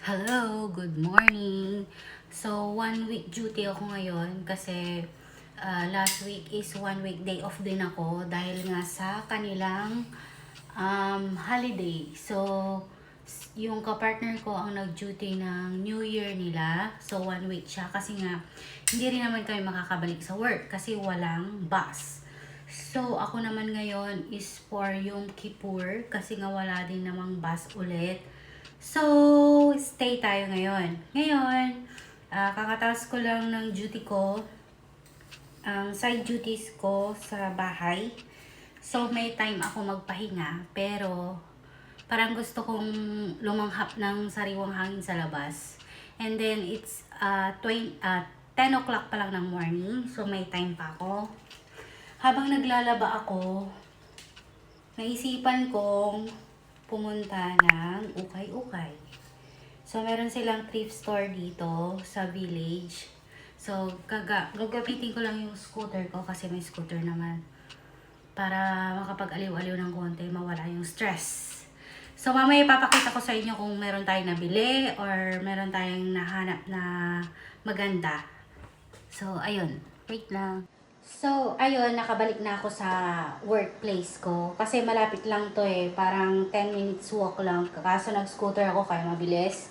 Hello, good morning. So, 1 week duty ako ngayon kasi last week is 1 week day off din ako dahil nga sa kanilang holiday. So, yung kapartner ko ang nag-duty ng New Year nila. So, 1 week siya kasi nga hindi rin naman kami makakabalik sa work kasi walang bus. So, ako naman ngayon is for yung Kippur kasi nga wala din namang bus ulit. So, stay tayo ngayon. Ngayon, kakataas ko lang ng duty ko, ang side duties ko sa bahay. So, may time ako magpahinga, pero parang gusto kong lumanghap ng sariwang hangin sa labas. And then, it's 10 o'clock pa lang ng morning, so may time pa ako. Habang naglalaba ako, naisipan kong pumunta ng ukay-ukay. So, meron silang thrift store dito sa village. So, gagamitin ko lang yung scooter ko kasi may scooter naman. Para makapag-aliw-aliw ng konti, mawala yung stress. So, mamaya ipapakita ko sa inyo kung meron tayong nabili or meron tayong nahanap na maganda. So, ayun. Wait lang. So, ayun, nakabalik na ako sa workplace ko. Kasi malapit lang to eh. Parang 10 minutes walk lang. Kaso nag-scooter ako kaya mabilis.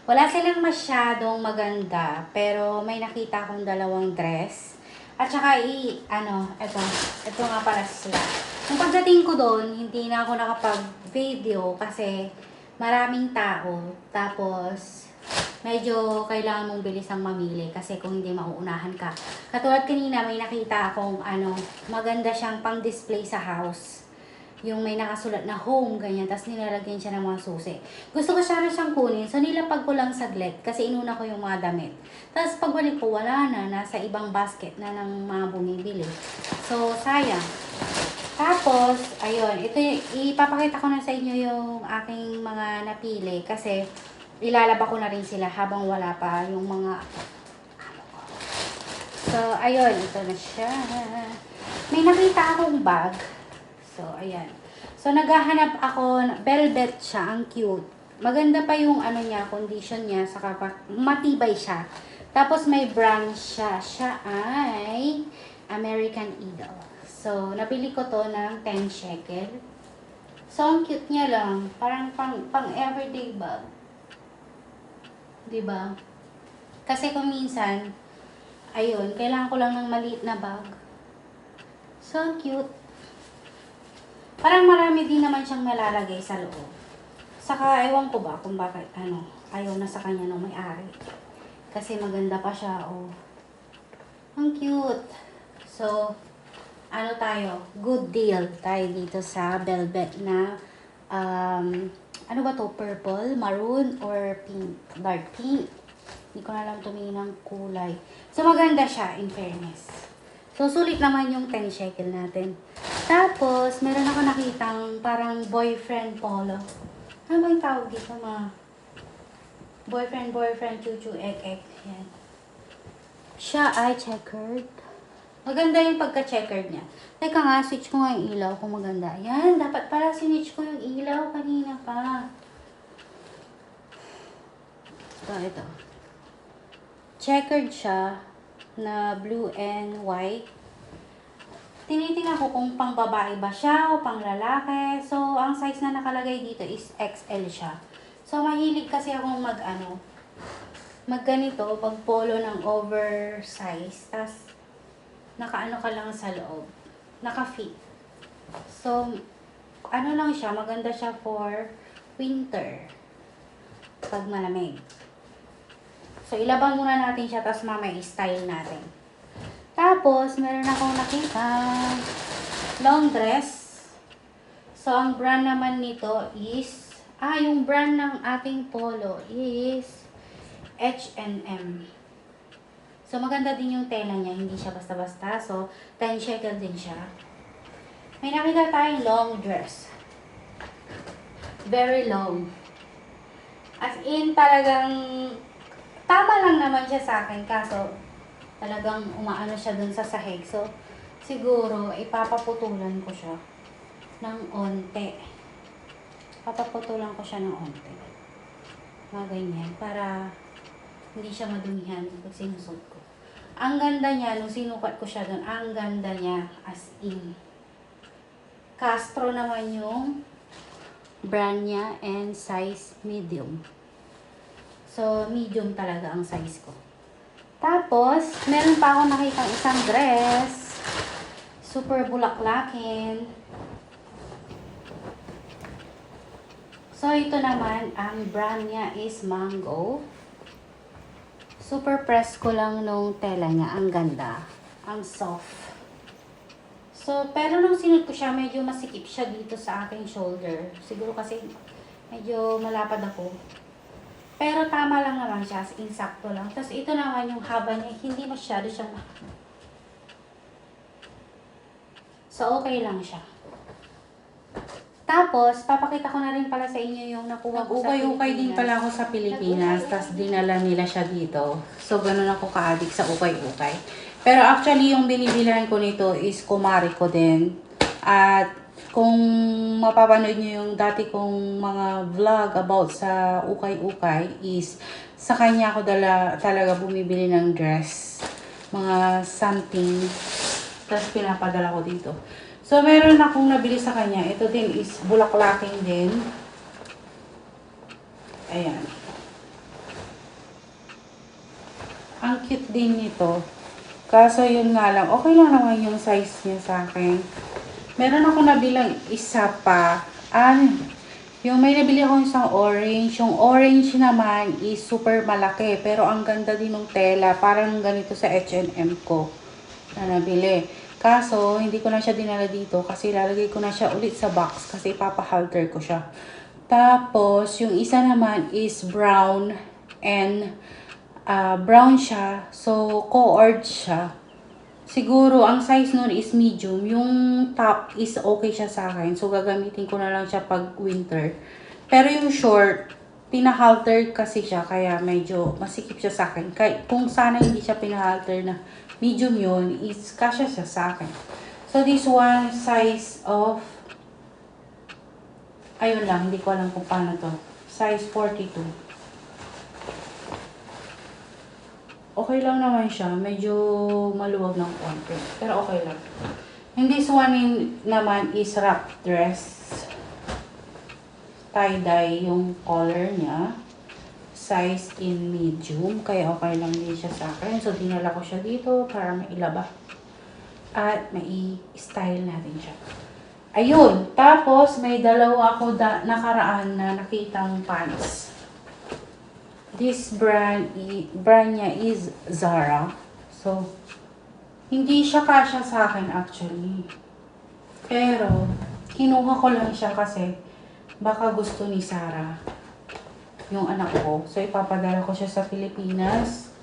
Wala silang masyadong maganda. Pero may nakita akong dalawang dress. At saka ito nga para sila. Nung pagdating ko doon, hindi na ako nakapag-video kasi maraming tao. Tapos, medyo kailangan mong bilisang mamili kasi kung hindi mauunahan ka. Katulad kanina may nakita akong maganda siyang pang-display sa house. Yung may nakasulat na home, ganyan. Tapos nilalagyan siya ng mga susi. Gusto ko sana siyang kunin. So nilapag ko lang saglit kasi inuna ko yung mga damit. Tapos pagbalik ko, wala na. Nasa ibang basket na ng mga bumibili. So sayang. Tapos, ayun. Ito ipapakita ko na sa inyo yung aking mga napili kasi ilalaba ko na rin sila habang wala pa yung mga So, ayun, ito na siya. May nakita akong bag. So, ayan. So, naghahanap ako, velvet siya, ang cute. Maganda pa yung niya, condition niya, saka matibay siya. Tapos may brand siya. Siya ay American Eagle. So, nabili ko to ng 10 shekel. So, ang cute niya lang. Parang pang everyday bag. Diba? Kasi kung minsan, ayun, kailangan ko lang ng maliit na bag. So, cute. Parang marami din naman siyang malalagay sa loob. Saka, ewan ko ba kung bakit, ayaw na sa kanya ng may-ari. Kasi maganda pa siya, oh. Ang cute. So, good deal tayo dito sa velvet na, ano ba to? Purple, maroon, or pink? Dark pink. Hindi ko na lang tumingin ng kulay. So, maganda siya, in fairness. So, sulit naman yung 10 shekel natin. Tapos, meron ako nakitang parang boyfriend polo. Ano ba yung tawag dito, mga boyfriend, chuchu, ek. Yan. Siya ay checkered. Maganda yung pagka-checkered niya. Teka nga, switch ko nga yung ilaw kung maganda. Yan, dapat pala sinitch ko yung ilaw kanina pa. Ito. Checkered siya na blue and white. Tinitingnan ko kung pang babae ba siya o pang lalaki. So, ang size na nakalagay dito is XL siya. So, mahilig kasi akong magganito, pag polo ng oversize. Tapos, nakaano ka lang sa loob. Naka-fit. So, lang siya, maganda siya for winter. Pag malamig. So, ilabang muna natin siya, tapos mamaya i-style natin. Tapos, meron akong nakita long dress. So, ang brand naman nito is, yung brand ng ating polo is H&M. So, maganda din yung tela niya, hindi siya basta-basta. So, 10 shekel din siya. May nakita tayong long dress. Very long. As in, talagang tama lang naman siya sa akin, kaso talagang umaano siya dun sa sahig. So, siguro, ipapaputulan ko siya ng onte. Papaputulan ko siya ng onte. Mga ganyan. Para hindi siya madumihan pag sinusot ko. Ang ganda niya, nung sinukat ko siya doon, ang ganda niya, as in. Castro naman yung brand niya and size medium. So, medium talaga ang size ko. Tapos, meron pa akong nakitang isang dress. Super bulaklakin. So, ito naman, ang brand niya is Mango. Super press ko lang nung tela niya. Ang ganda. Ang soft. So, pero nung sinot ko siya, medyo masikip siya dito sa aking shoulder. Siguro kasi medyo malapad ako. Pero tama lang naman siya. Insakto lang. Tapos ito naman yung haba niya. Hindi masyado siyang So, okay lang siya. Tapos, papakita ko na rin pala sa inyo yung nakuha ko sa Pilipinas. Ukay-ukay din pala ako sa Pilipinas, tapos dinala nila siya dito. So, ganun ako ka-addict sa ukay-ukay. Pero actually, yung binibilihan ko nito is kumari ko din. At kung mapapanood nyo yung dati kong mga vlog about sa ukay-ukay is sa kanya ako talaga bumibili ng dress. Mga something. Tapos pinapadala ko dito. So, meron akong nabili sa kanya. Ito din is bulaklaking din. Ayan. Ang cute din nito. Kaso yun nga lang, okay lang naman yung size niya sa akin. Meron ako nabilang isa pa. Yung may nabili ako isang orange. Yung orange naman is super malaki. Pero ang ganda din ng tela. Parang ganito sa H&M ko na nabili. Kaso, hindi ko na siya dinala dito kasi lalagay ko na siya ulit sa box kasi ipapahalter ko siya. Tapos, yung isa naman is brown and brown siya. So, co-ord siya. Siguro, ang size nun is medium. Yung top is okay siya sa akin. So, gagamitin ko na lang siya pag winter. Pero yung short, pinahalter kasi siya. Kaya medyo masikip siya sa akin. Kung sana hindi siya pinahalter na medium yun, is kasya siya sa akin. So, this one size of, ayun lang, hindi ko alam kung paano to. Size 42. Okay lang naman siya. Medyo maluwag ng konti. Pero okay lang. And this one naman is wrap dress. Tie-dye yung color niya. Size in medium. Kaya okay lang din siya sa akin. So, dinala ko siya dito para mailaba. At mai-style natin siya. Ayun. Tapos, may dalawa ako nakaraan na nakitang pants. This brand niya is Zara. So, hindi siya kasya sa akin actually. Pero, kinuha ko lang siya kasi baka gusto ni Sarah yung anak ko. So, ipapadala ko siya sa Pilipinas.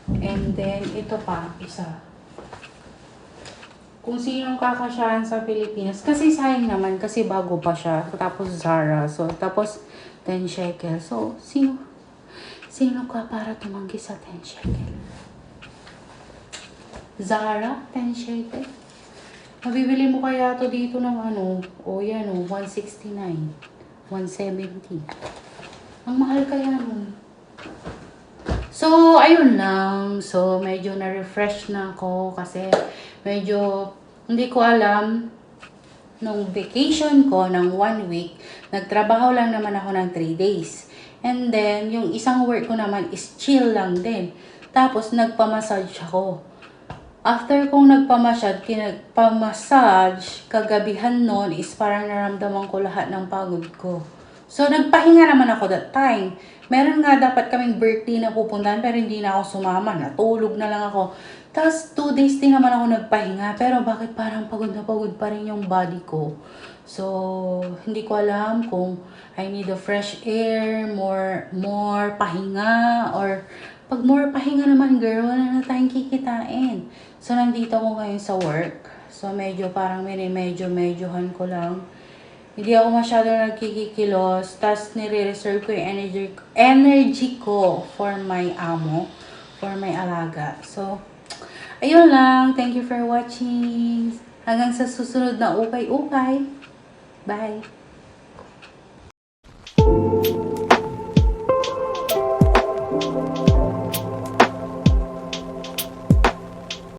And then, ito pa, isa. Kung sinong kakasyahan sa Pilipinas. Kasi sayang naman, kasi bago pa siya. Tapos Zara. So, tapos 10 shekel. So, sino ka para tumanggi sa 10 shekel? Zara, 10 shekel. Mabibili mo kaya to dito ng ano? O yan o, 169. 170. Ang mahal kaya nun. So, ayun lang. So, medyo na-refresh na ako kasi medyo hindi ko alam nung vacation ko ng 1 week, nagtrabaho lang naman ako ng 3 days. And then, yung isang work ko naman is chill lang din. Tapos, nagpamassage ako. After kong nagpamassage, kagabihan nun is parang naramdaman ko lahat ng pagod ko. So, nagpahinga naman ako that time. Meron nga dapat kaming birthday na pupuntahan pero hindi na ako sumama. Natulog na lang ako. Tapos, 2 days din naman ako nagpahinga. Pero bakit parang pagod na pagod pa rin yung body ko? So, hindi ko alam kung I need a fresh air, more pahinga, or pag more pahinga naman, girl, wala na tayong kikitain. So, nandito ako ngayon sa work. So, medyo parang medyo-medyohan ko lang. Hindi ako masyado nagkikikilos. Tapos, nire-reserve ko yung energy ko for my amo, for my alaga. So, ayun lang. Thank you for watching. Hanggang sa susunod na ukay-ukay. Bye!